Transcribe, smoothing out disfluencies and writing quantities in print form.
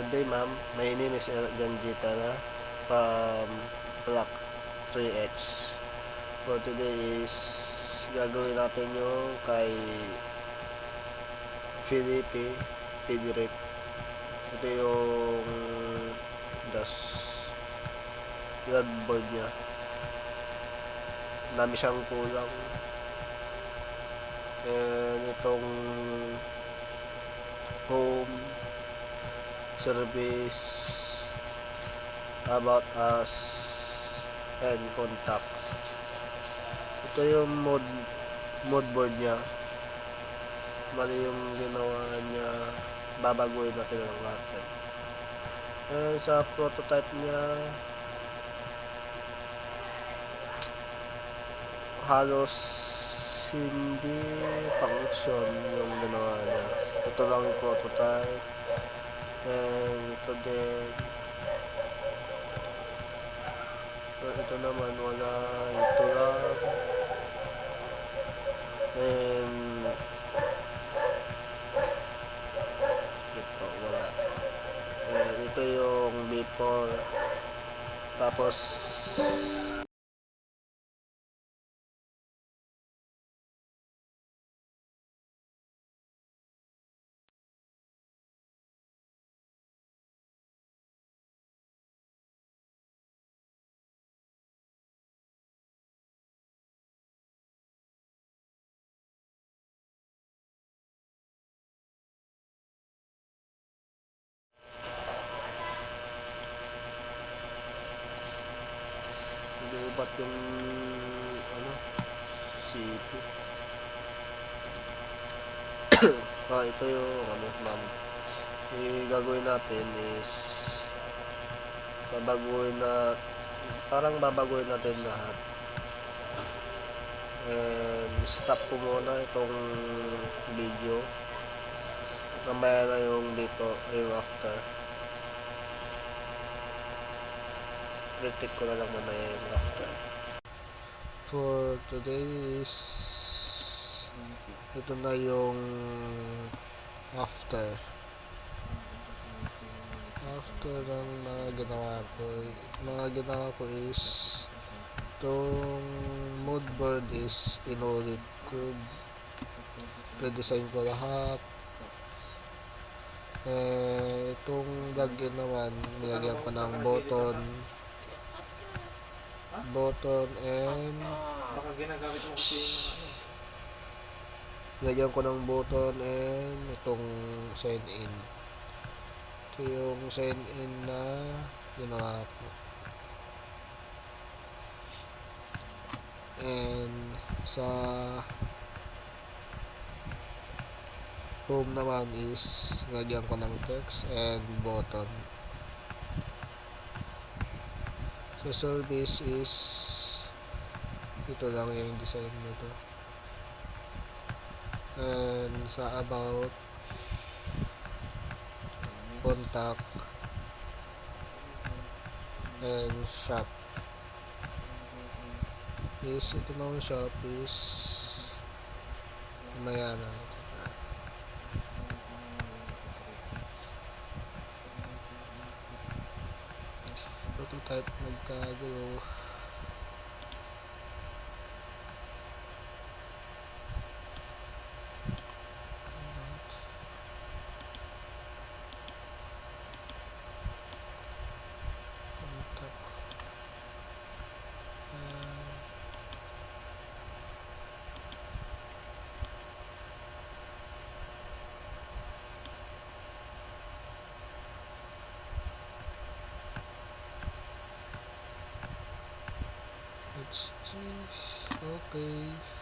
Good day, ma'am. My name is Erjan Gitana from Block 3X. For today is gagawin natin yung kay Felipe Pidirip. Ito yung bloodboard niya. Dami siyang kulang. And itong home service, about us, and contacts. Ito yung moodboard niya. Mali yung ginawa niya, babaguhin natin lang natin. And sa prototype niya, halos hindi function yung ginawa niya. Ito lang yung prototype. And ito din. Ito naman wala. Ito lang. And ito wala. And ito yung before. Tapos lubat yung CP. Ito yung ma'am. Gagawin natin is babaguhin natin lahat. And stop ko muna itong video. Mamaya na yung dito, yung after. Retake ko na lang mamaya yung after. For today is ito na yung after ng mga ginawa ko is itong moodboard is inulit ko, redesign ko lahat. Itong lagyan naman nilagyan ko ng button and nilagyan ko ng button and itong sign in. Ito yung sign in na ginawa ko. And sa home naman is nilagyan ko ng text and button. Sa service is ito lang yung design nito. And sa about, contact, and shop is ito naman shop is maya na prototype nagkagulo. Okay.